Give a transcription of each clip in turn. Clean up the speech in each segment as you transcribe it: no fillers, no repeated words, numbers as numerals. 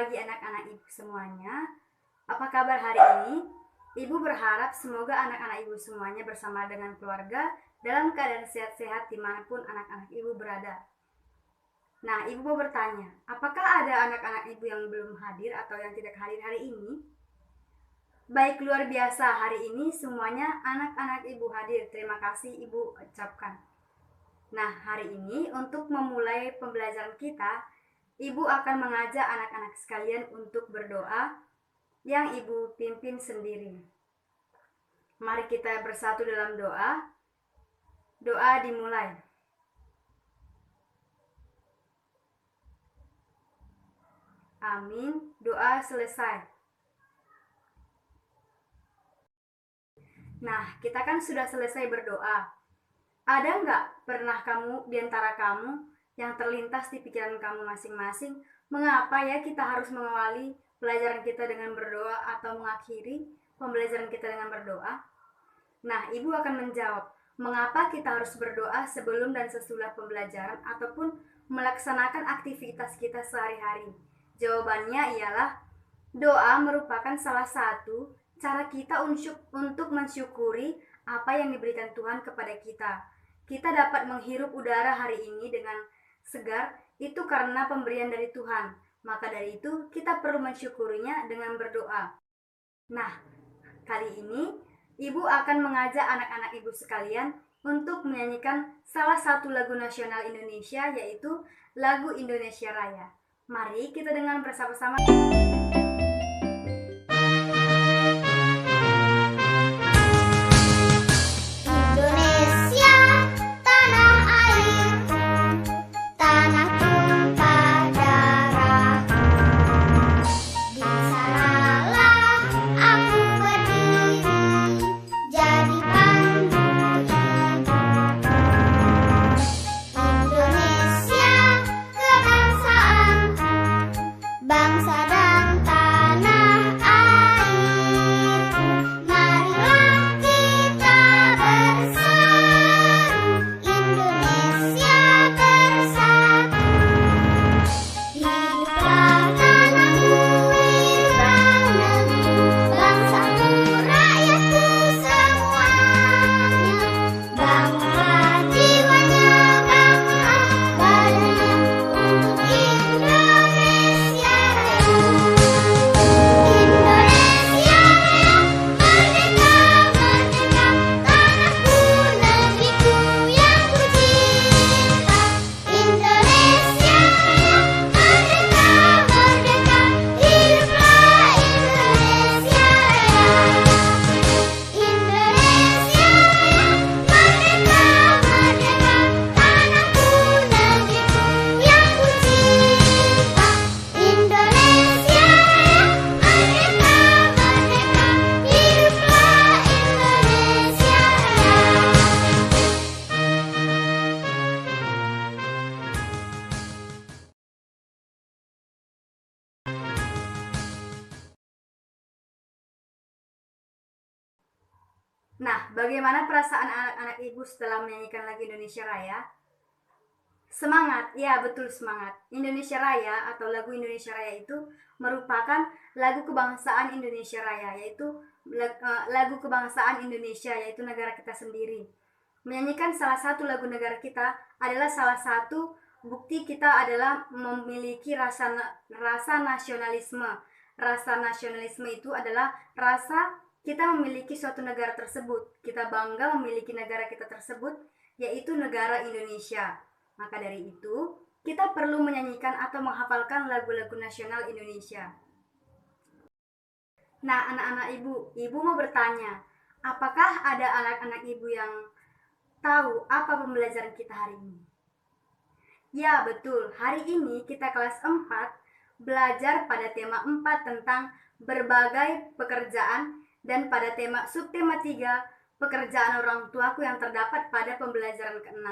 pagi anak-anak ibu semuanya. Apa kabar hari ini? Ibu berharap semoga anak-anak ibu semuanya bersama dengan keluarga dalam keadaan sehat-sehat dimanapun anak-anak ibu berada. Nah, ibu mau bertanya, apakah ada anak-anak ibu yang belum hadir atau yang tidak hadir hari ini? Baik, luar biasa, hari ini semuanya anak-anak ibu hadir. Terima kasih ibu ucapkan. Nah, hari ini untuk memulai pembelajaran kita, ibu akan mengajak anak-anak sekalian untuk berdoa yang ibu pimpin sendiri. Mari kita bersatu dalam doa. Doa dimulai. Amin. Doa selesai. Nah, kita kan sudah selesai berdoa. Ada nggak pernah kamu di antara kamu yang terlintas di pikiran kamu masing-masing, mengapa ya kita harus mengawali pelajaran kita dengan berdoa atau mengakhiri pembelajaran kita dengan berdoa? Nah, ibu akan menjawab, mengapa kita harus berdoa sebelum dan sesudah pembelajaran ataupun melaksanakan aktivitas kita sehari-hari? Jawabannya ialah, doa merupakan salah satu cara kita untuk mensyukuri apa yang diberikan Tuhan kepada kita. Kita dapat menghirup udara hari ini dengan segar, itu karena pemberian dari Tuhan. Maka dari itu kita perlu mensyukurinya dengan berdoa. Nah, kali ini ibu akan mengajak anak-anak ibu sekalian untuk menyanyikan salah satu lagu nasional Indonesia, yaitu lagu Indonesia Raya. Mari kita dengar bersama-sama. Nah, bagaimana perasaan anak-anak ibu setelah menyanyikan lagu Indonesia Raya? Semangat, ya betul semangat. Indonesia Raya atau lagu Indonesia Raya itu merupakan lagu kebangsaan Indonesia Raya, yaitu lagu kebangsaan Indonesia, yaitu negara kita sendiri. Menyanyikan salah satu lagu negara kita adalah salah satu bukti kita adalah memiliki rasa nasionalisme. Rasa nasionalisme itu adalah rasa kita memiliki suatu negara tersebut. Kita bangga memiliki negara kita tersebut, yaitu negara Indonesia. Maka dari itu, kita perlu menyanyikan atau menghafalkan lagu-lagu nasional Indonesia. Nah, anak-anak ibu mau bertanya, apakah ada anak-anak ibu yang tahu apa pembelajaran kita hari ini? Ya, betul. Hari ini kita kelas 4 belajar pada tema 4 tentang berbagai pekerjaan dan pada tema subtema 3 pekerjaan orang tuaku yang terdapat pada pembelajaran ke-6.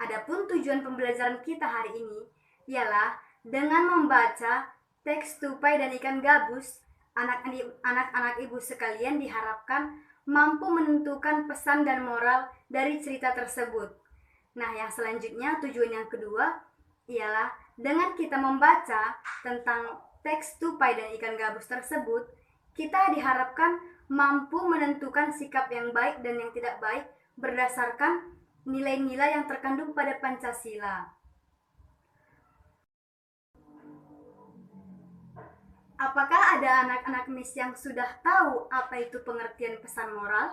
Adapun tujuan pembelajaran kita hari ini ialah dengan membaca teks tupai dan ikan gabus, anak-anak ibu sekalian diharapkan mampu menentukan pesan dan moral dari cerita tersebut. Nah, yang selanjutnya tujuan yang kedua ialah dengan kita membaca tentang teks tupai dan ikan gabus tersebut, kita diharapkan mampu menentukan sikap yang baik dan yang tidak baik berdasarkan nilai-nilai yang terkandung pada Pancasila. Apakah ada anak-anak MIS yang sudah tahu apa itu pengertian pesan moral?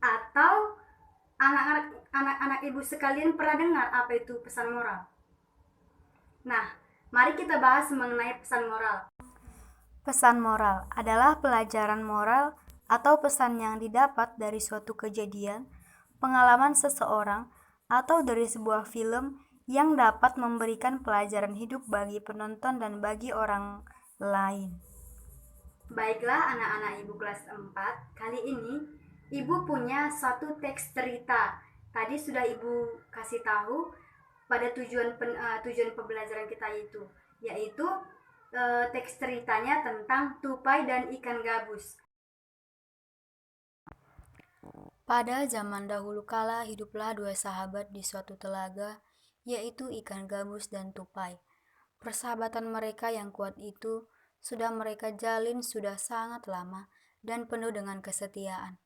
Atau anak-anak ibu sekalian pernah dengar apa itu pesan moral? Nah, mari kita bahas mengenai pesan moral. Pesan moral adalah pelajaran moral atau pesan yang didapat dari suatu kejadian, pengalaman seseorang, atau dari sebuah film yang dapat memberikan pelajaran hidup bagi penonton dan bagi orang lain. Baiklah anak-anak ibu kelas 4, kali ini ibu punya satu teks cerita. Tadi sudah ibu kasih tahu pada tujuan pembelajaran kita itu, yaitu teks ceritanya tentang tupai dan ikan gabus. Pada zaman dahulu kala hiduplah dua sahabat di suatu telaga, yaitu ikan gabus dan tupai. Persahabatan mereka yang kuat itu sudah mereka jalin sudah sangat lama dan penuh dengan kesetiaan.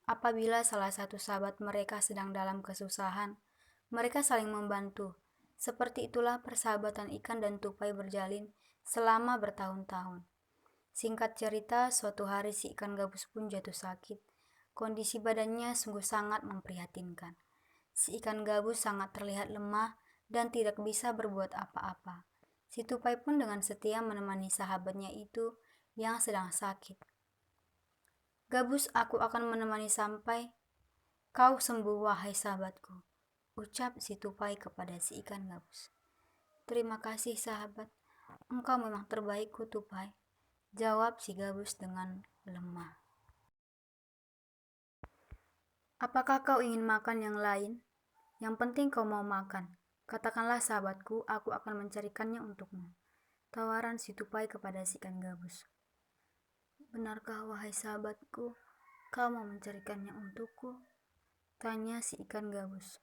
Apabila salah satu sahabat mereka sedang dalam kesusahan, mereka saling membantu. Seperti itulah persahabatan ikan dan tupai berjalin selama bertahun-tahun. Singkat cerita, suatu hari si ikan gabus pun jatuh sakit. Kondisi badannya sungguh sangat memprihatinkan. Si ikan gabus sangat terlihat lemah dan tidak bisa berbuat apa-apa. Si tupai pun dengan setia menemani sahabatnya itu yang sedang sakit. "Gabus, aku akan menemani sampai kau sembuh, wahai sahabatku," ucap si tupai kepada si ikan gabus. "Terima kasih sahabat, engkau memang terbaikku tupai," jawab si gabus dengan lemah. "Apakah kau ingin makan yang lain? Yang penting kau mau makan. Katakanlah sahabatku, aku akan mencarikannya untukmu," tawaran si tupai kepada si ikan gabus. "Benarkah wahai sahabatku, kau mau mencarikannya untukku?" tanya si ikan gabus.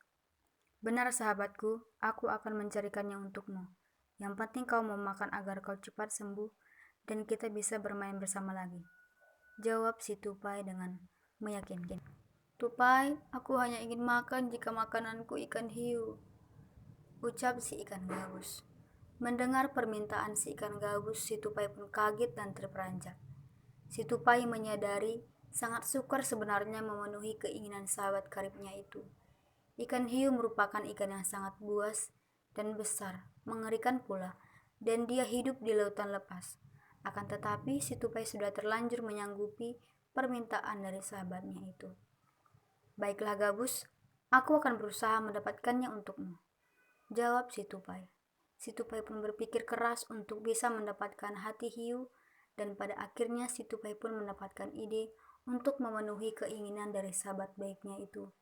"Benar sahabatku, aku akan mencarikannya untukmu. Yang penting kau mau makan agar kau cepat sembuh dan kita bisa bermain bersama lagi," jawab si tupai dengan meyakinkan. "Tupai, aku hanya ingin makan jika makananku ikan hiu," ucap si ikan gabus. Mendengar permintaan si ikan gabus, si tupai pun kaget dan terperanjat. Si tupai menyadari sangat sukar sebenarnya memenuhi keinginan sahabat karibnya itu. Ikan hiu merupakan ikan yang sangat buas dan besar, mengerikan pula, dan dia hidup di lautan lepas. Akan tetapi si tupai sudah terlanjur menyanggupi permintaan dari sahabatnya itu. "Baiklah gabus, aku akan berusaha mendapatkannya untukmu," jawab si tupai. Si tupai pun berpikir keras untuk bisa mendapatkan hati hiu, dan pada akhirnya si tupai pun mendapatkan ide untuk memenuhi keinginan dari sahabat baiknya itu.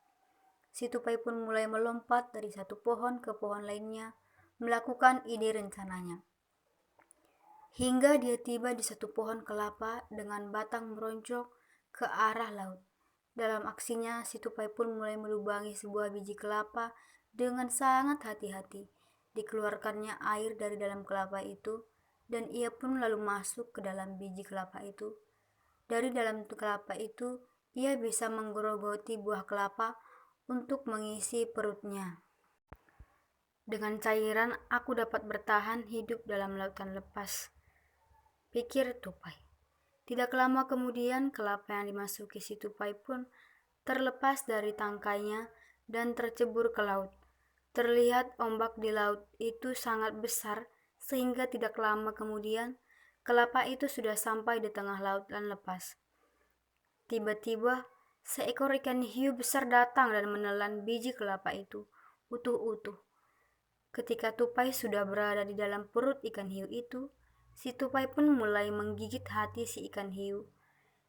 Si tupai pun mulai melompat dari satu pohon ke pohon lainnya, melakukan ide rencananya. Hingga dia tiba di satu pohon kelapa dengan batang meronjok ke arah laut. Dalam aksinya, si tupai pun mulai melubangi sebuah biji kelapa dengan sangat hati-hati. Dikeluarkannya air dari dalam kelapa itu, dan ia pun lalu masuk ke dalam biji kelapa itu. Dari dalam kelapa itu, ia bisa menggerogoti buah kelapa untuk mengisi perutnya. "Dengan cairan, aku dapat bertahan hidup dalam lautan lepas," pikir tupai. Tidak lama kemudian, kelapa yang dimasuki si tupai pun terlepas dari tangkainya dan tercebur ke laut. Terlihat ombak di laut itu sangat besar, sehingga tidak lama kemudian kelapa itu sudah sampai di tengah lautan lepas. Tiba-tiba, seekor ikan hiu besar datang dan menelan biji kelapa itu utuh-utuh. Ketika tupai sudah berada di dalam perut ikan hiu itu, si tupai pun mulai menggigit hati si ikan hiu.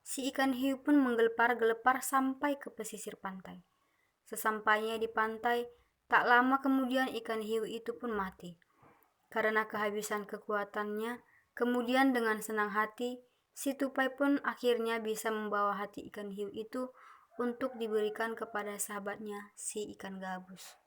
Si ikan hiu pun menggelepar-gelepar sampai ke pesisir pantai. Sesampainya di pantai, tak lama kemudian ikan hiu itu pun mati. Karena kehabisan kekuatannya, kemudian dengan senang hati, si tupai pun akhirnya bisa membawa hati ikan hiu itu untuk diberikan kepada sahabatnya, si ikan gabus.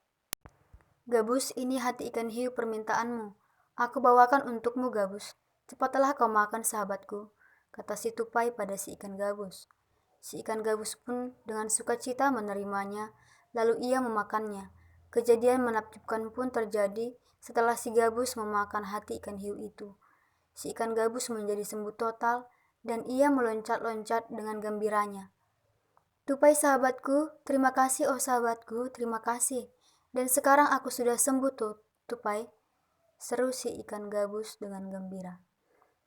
"Gabus, ini hati ikan hiu permintaanmu. Aku bawakan untukmu, Gabus," "Cepatlah kau makan, sahabatku," kata si tupai pada si ikan gabus. Si ikan gabus pun dengan sukacita menerimanya, lalu ia memakannya. Kejadian menakjubkan pun terjadi setelah si gabus memakan hati ikan hiu itu. Si ikan gabus menjadi sembuh total dan ia meloncat-loncat dengan gembiranya. "Tupai sahabatku, terima kasih oh sahabatku, terima kasih. Dan sekarang aku sudah sembuh tuh, tupai," seru si ikan gabus dengan gembira.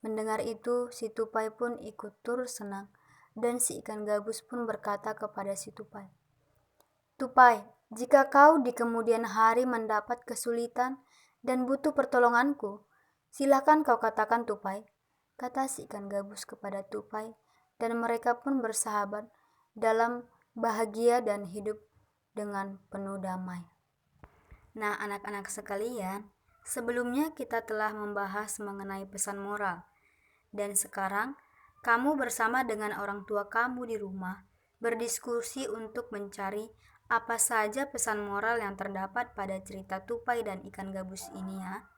Mendengar itu, si tupai pun ikut turut senang, dan si ikan gabus pun berkata kepada si tupai, "Tupai, jika kau di kemudian hari mendapat kesulitan dan butuh pertolonganku, silakan kau katakan tupai," kata si ikan gabus kepada tupai, dan mereka pun bersahabat dalam bahagia dan hidup dengan penuh damai. Nah, anak-anak sekalian, sebelumnya kita telah membahas mengenai pesan moral. Dan sekarang, kamu bersama dengan orang tua kamu di rumah berdiskusi untuk mencari apa saja pesan moral yang terdapat pada cerita tupai dan ikan gabus ini ya.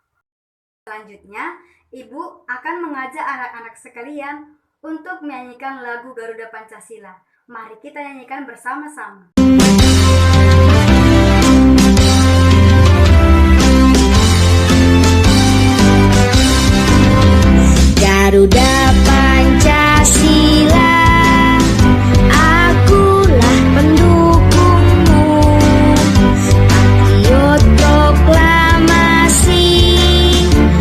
Selanjutnya, Ibu akan mengajak anak-anak sekalian untuk menyanyikan lagu Garuda Pancasila. Mari kita nyanyikan bersama-sama. Garuda Pancasila, akulah pendukungmu. Patriot proklamasi,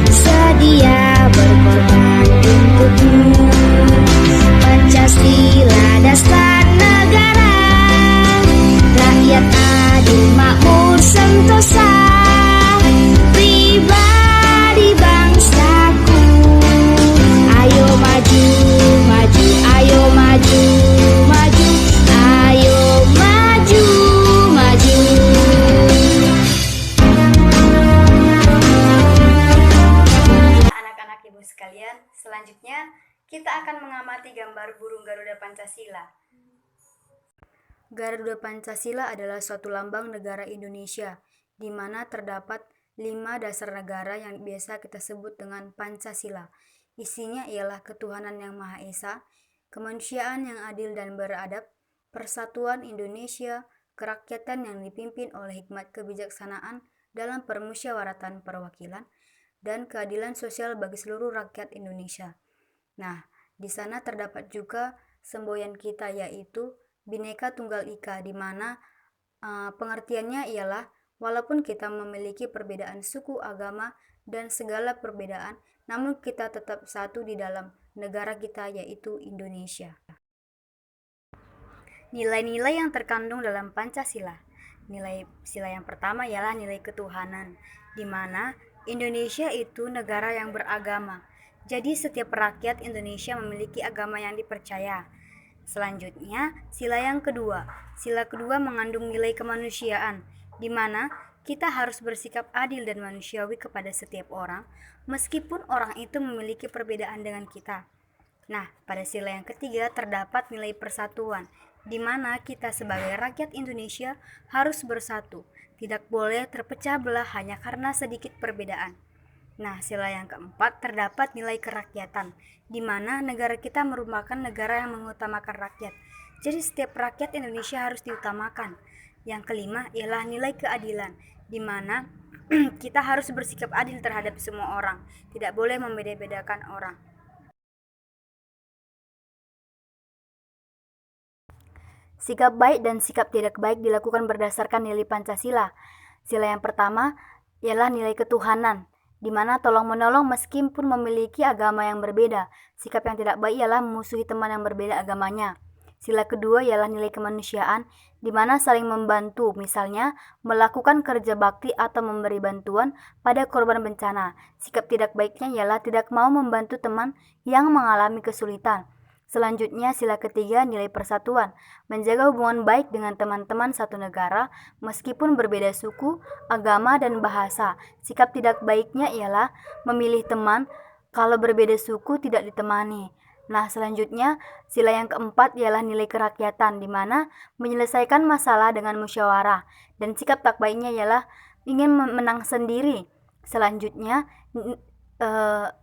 sedia berkorban untukmu. Pancasila dasar negara, rakyat adil makmur sentosa, pribadi bangsaku. Ayo maju, maju, ayo maju, maju, ayo maju, maju. Anak-anak Ibu sekalian, selanjutnya kita akan mengamati gambar burung Garuda Pancasila. Garuda Pancasila adalah suatu lambang negara Indonesia, di mana terdapat 5 dasar negara yang biasa kita sebut dengan Pancasila. Isinya ialah ketuhanan yang Maha Esa, kemanusiaan yang adil dan beradab, persatuan Indonesia, kerakyatan yang dipimpin oleh hikmat kebijaksanaan dalam permusyawaratan perwakilan, dan keadilan sosial bagi seluruh rakyat Indonesia. Nah, di sana terdapat juga semboyan kita, yaitu Bhinneka Tunggal Ika, di mana pengertiannya ialah walaupun kita memiliki perbedaan suku, agama, dan segala perbedaan, namun kita tetap satu di dalam negara kita, yaitu Indonesia. Nilai-nilai yang terkandung dalam Pancasila. Nilai sila yang pertama ialah nilai ketuhanan, di mana Indonesia itu negara yang beragama. Jadi setiap rakyat Indonesia memiliki agama yang dipercaya. Selanjutnya, sila yang kedua. Sila kedua mengandung nilai kemanusiaan, di mana kita harus bersikap adil dan manusiawi kepada setiap orang, meskipun orang itu memiliki perbedaan dengan kita. Nah, pada sila yang ketiga terdapat nilai persatuan, di mana kita sebagai rakyat Indonesia harus bersatu, tidak boleh terpecah belah hanya karena sedikit perbedaan. Nah, sila yang keempat terdapat nilai kerakyatan, di mana negara kita merupakan negara yang mengutamakan rakyat. Jadi setiap rakyat Indonesia harus diutamakan. Yang kelima ialah nilai keadilan, di mana kita harus bersikap adil terhadap semua orang, tidak boleh membeda-bedakan orang. Sikap baik dan sikap tidak baik dilakukan berdasarkan nilai Pancasila. Sila yang pertama ialah nilai ketuhanan, di mana tolong-menolong meskipun memiliki agama yang berbeda. Sikap yang tidak baik ialah memusuhi teman yang berbeda agamanya. Sila kedua ialah nilai kemanusiaan, di mana saling membantu, misalnya melakukan kerja bakti atau memberi bantuan pada korban bencana. Sikap tidak baiknya ialah tidak mau membantu teman yang mengalami kesulitan. Selanjutnya, sila ketiga nilai persatuan, menjaga hubungan baik dengan teman-teman satu negara meskipun berbeda suku, agama, dan bahasa. Sikap tidak baiknya ialah memilih teman kalau berbeda suku tidak ditemani. Nah, selanjutnya sila yang keempat ialah nilai kerakyatan, di mana menyelesaikan masalah dengan musyawarah, dan sikap tak baiknya ialah ingin menang sendiri. Selanjutnya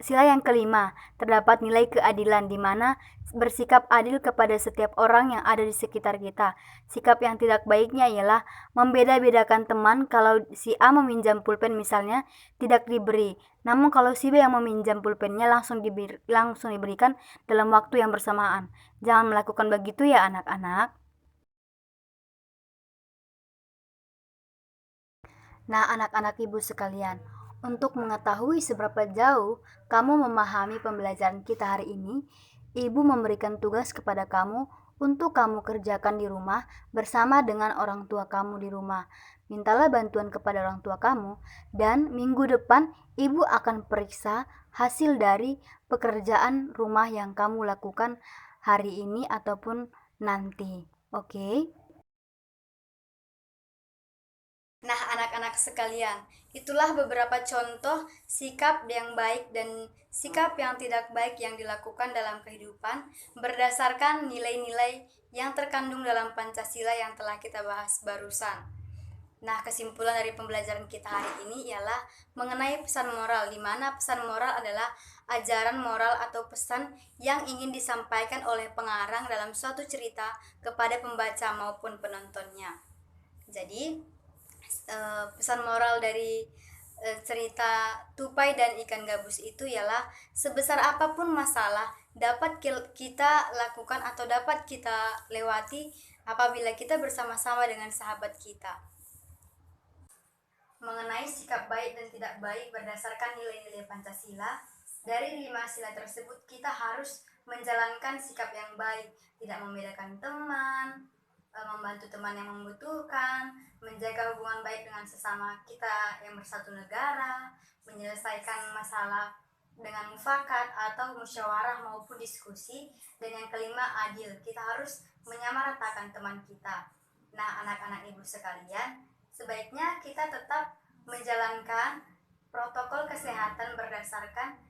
Sila yang kelima, terdapat nilai keadilan, di mana bersikap adil kepada setiap orang yang ada di sekitar kita. Sikap yang tidak baiknya ialah membeda-bedakan teman. Kalau si A meminjam pulpen misalnya, tidak diberi. Namun kalau si B yang meminjam pulpennya langsung diberikan dalam waktu yang bersamaan. Jangan melakukan begitu ya anak-anak. Nah, anak-anak ibu sekalian, untuk mengetahui seberapa jauh kamu memahami pembelajaran kita hari ini, ibu memberikan tugas kepada kamu untuk kamu kerjakan di rumah bersama dengan orang tua kamu di rumah. Mintalah bantuan kepada orang tua kamu, dan minggu depan ibu akan periksa hasil dari pekerjaan rumah yang kamu lakukan hari ini ataupun nanti. Oke? Nah, anak-anak sekalian, itulah beberapa contoh sikap yang baik dan sikap yang tidak baik yang dilakukan dalam kehidupan berdasarkan nilai-nilai yang terkandung dalam Pancasila yang telah kita bahas barusan. Nah, kesimpulan dari pembelajaran kita hari ini ialah mengenai pesan moral, di mana pesan moral adalah ajaran moral atau pesan yang ingin disampaikan oleh pengarang dalam suatu cerita kepada pembaca maupun penontonnya. Jadi, pesan moral dari cerita tupai dan ikan gabus itu ialah sebesar apapun masalah dapat kita lakukan atau dapat kita lewati apabila kita bersama-sama dengan sahabat kita. Mengenai sikap baik dan tidak baik berdasarkan nilai-nilai Pancasila, dari 5 sila tersebut kita harus menjalankan sikap yang baik, tidak membedakan teman, membantu teman yang membutuhkan, menjaga hubungan baik dengan sesama kita yang bersatu negara, menyelesaikan masalah dengan mufakat atau musyawarah maupun diskusi, dan yang kelima adil, kita harus menyamaratakan teman kita. Nah, anak-anak ibu sekalian, sebaiknya kita tetap menjalankan protokol kesehatan berdasarkan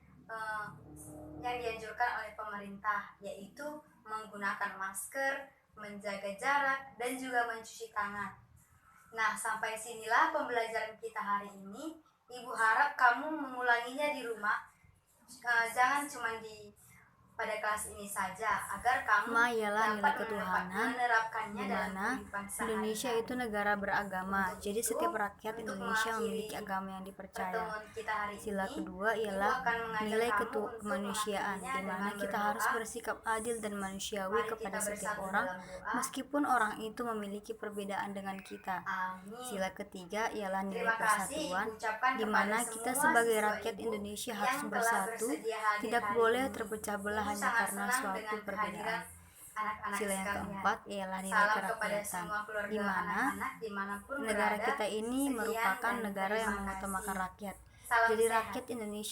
yang dianjurkan oleh pemerintah, yaitu menggunakan masker, menjaga jarak, dan juga mencuci tangan. Nah, sampai sinilah pembelajaran kita hari ini. Ibu harap kamu mengulanginya di rumah, jangan cuma pada kelas ini saja, agar kamu dapat menerapkannya dalam kehidupan sehari-hari. Indonesia itu negara beragama, jadi setiap rakyat Indonesia memiliki agama yang dipercaya. Sila kedua ialah nilai kemanusiaan, di mana kita harus bersikap adil dan manusiawi kepada setiap orang, meskipun orang itu memiliki perbedaan dengan kita. Sila ketiga ialah nilai persatuan, di mana kita sebagai rakyat Indonesia harus bersatu, tidak boleh terpecah belah hanya karena suatu perbedaan. Sila yang keempat ialah nilai kerakyatan, di mana negara kita ini merupakan negara yang mengutamakan rakyat. Jadi rakyat Indonesia